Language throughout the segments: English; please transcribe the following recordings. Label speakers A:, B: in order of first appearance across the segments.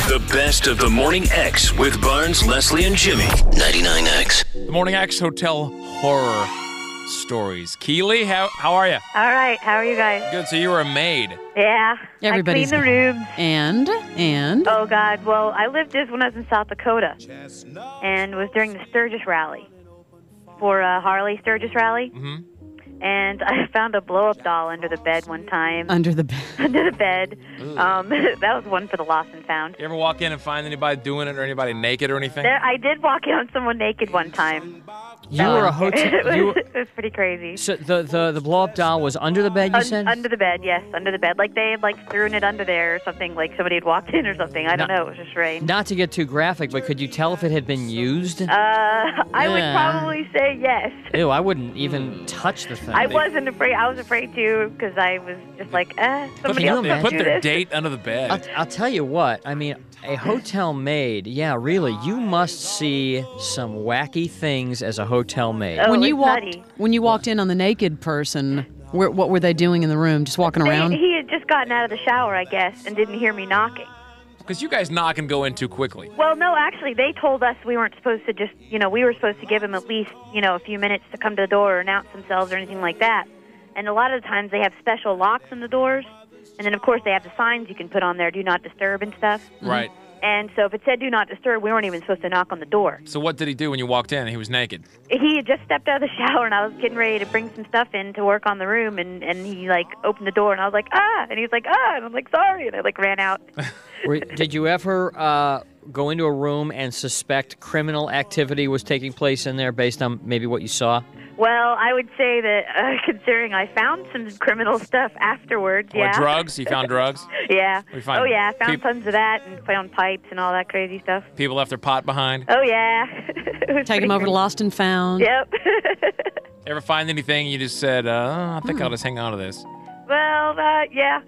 A: The best of the Morning X with Barnes, Leslie, and Jimmy. 99X.
B: The Morning X Hotel Horror Stories. Keely, how are you?
C: All right. How are you guys?
B: Good. So you were a maid.
C: Yeah.
D: Everybody's
C: I cleaned the rooms.
D: And?
C: Oh, God. Well, I lived this when I was in South Dakota. And it was during the Sturgis Rally. For Harley Sturgis Rally.
B: Mm-hmm.
C: And I found a blow-up doll under the bed one time.
D: Under the bed?
C: Under the bed. That was one for the lost and found.
B: You ever walk in and find anybody doing it or anybody naked or anything?
C: I did walk in on someone naked one time.
D: You were a hotel...
C: It was pretty crazy.
D: So the blow-up doll was under the bed, you said?
C: Under the bed, yes. Under the bed. Like they had thrown it under there or something. Like somebody had walked in or something. I don't know. It was just strange.
D: Not to get too graphic, but could you tell if it had been used?
C: I would probably say yes.
D: Ew, I wouldn't even touch the thing.
C: I wasn't afraid. I was afraid too because I was just like, somebody else
B: They put
C: do
B: their
C: this.
B: date under the bed.
D: I'll tell you what. I mean, a hotel maid, yeah, really, you must see some wacky things as a hotel maid.
C: Oh,
D: When you walked in on the naked person, what were they doing in the room? Just walking around?
C: He had just gotten out of the shower, I guess, and didn't hear me knocking.
B: Because you guys knock and go in too quickly.
C: Well, no, actually, they told us we weren't supposed to just, we were supposed to give them at least, a few minutes to come to the door or announce themselves or anything like that. And a lot of the times they have special locks in the doors. And then, of course, they have the signs you can put on there, do not disturb and stuff.
B: Right.
C: And so if it said do not disturb, we weren't even supposed to knock on the door.
B: So what did he do when you walked in and he was naked?
C: He had just stepped out of the shower, and I was getting ready to bring some stuff in to work on the room, and he, opened the door, and I was like, and he was like, and I'm like, sorry, and I, ran out.
D: Did you ever go into a room and suspect criminal activity was taking place in there based on maybe what you saw?
C: Well, I would say that considering I found some criminal stuff afterwards, yeah.
B: What, drugs? You found drugs?
C: Yeah. I found
B: people,
C: tons of that and found pipes and all that crazy stuff.
B: People left their pot behind?
C: Oh, yeah.
D: Take them over to Lost and Found?
C: Yep.
B: Ever find anything you just said, I think I'll just hang on to this?
C: Well, yeah.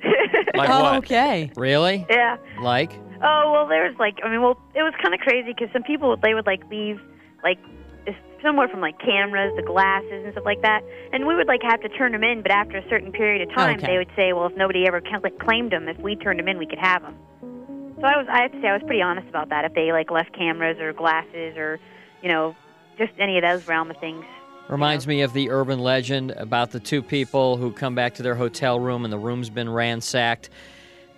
B: Like what?
D: Okay. Really?
C: Yeah.
D: Like?
C: Oh, well, there's it was kind of crazy because some people, they would leave, somewhere from cameras, the glasses and stuff like that, and we would have to turn them in. But after a certain period of time, they would say, well, if nobody ever claimed them, if we turned them in, we could have them. So I have to say I was pretty honest about that. If they left cameras or glasses or just any of those realm of things.
D: Reminds me of the urban legend about the two people who come back to their hotel room and the room's been ransacked,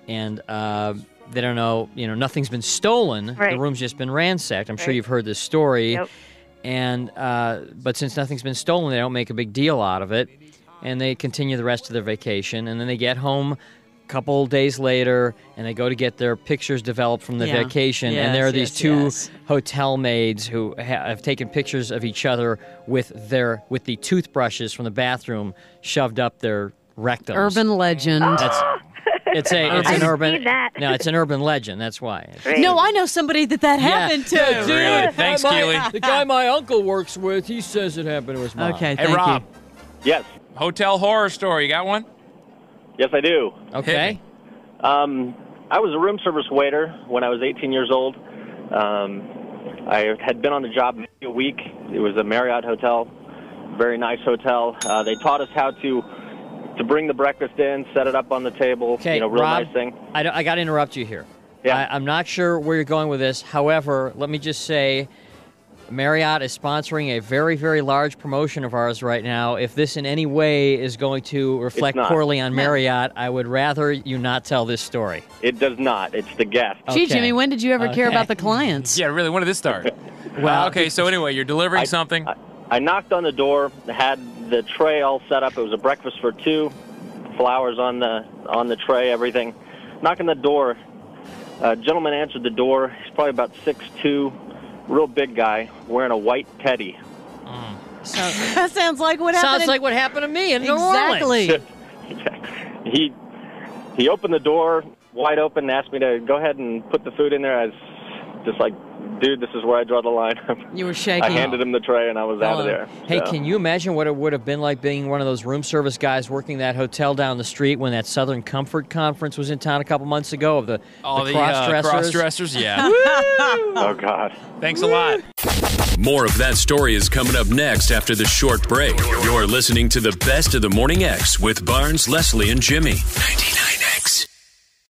D: and they don't know, nothing's been stolen.
C: Right.
D: The room's just been ransacked. I'm sure you've heard this story.
C: Yep.
D: And but since nothing's been stolen, they don't make a big deal out of it, and they continue the rest of their vacation. And then they get home a couple days later, and they go to get their pictures developed from the vacation. And there are these two hotel maids who have taken pictures of each other with the toothbrushes from the bathroom shoved up their rectums.
E: Urban legend.
D: It's an urban.
C: Seen that.
D: No, it's an urban legend. That's why.
E: No, I know somebody that happened to.
D: Yeah,
B: really? Thanks, Keely.
D: The guy my uncle works with, he says it happened to his mom.
E: Okay,
B: Hey,
E: thank
B: Rob.
E: you.
F: Yes.
B: Hotel horror story. You got one?
F: Yes, I do.
D: Okay.
F: I was a room service waiter when I was 18 years old. I had been on the job maybe a week. It was a Marriott hotel, very nice hotel. They taught us how to bring the breakfast in, set it up on the table,
D: Okay,
F: real
D: Rob,
F: nice thing.
D: I got to interrupt you here.
F: Yeah.
D: I'm not sure where you're going with this. However, let me just say, Marriott is sponsoring a very, very large promotion of ours right now. If this in any way is going to reflect poorly on Marriott, I would rather you not tell this story.
F: It does not. It's the guest.
E: Gee, Jimmy, when did you ever care about the clients?
B: Yeah, really, when did this start?
D: Well,
B: okay, so anyway, you're delivering something.
F: I knocked on the door, had the tray all set up. It was a breakfast for two, flowers on the tray, everything. Knocking the door. A gentleman answered the door. He's probably about 6'2", real big guy, wearing a white teddy.
E: So, that sounds like what happened.
D: Sounds like what happened to me in New
E: Exactly.
D: Orleans.
F: He opened the door wide open and asked me to go ahead and put the food in there. I was just like, dude, this is where I draw the line.
E: You were shaking.
F: I handed him the tray and I was out of there.
D: Hey,
F: So,
D: can you imagine what it would have been like being one of those room service guys working that hotel down the street when that Southern Comfort Conference was in town a couple months ago of the cross-dressers?
B: Cross-dressers, yeah.
F: oh, God.
B: Thanks a lot.
A: More of that story is coming up next after the short break. You're listening to the best of the Morning X with Barnes, Leslie, and Jimmy. 99.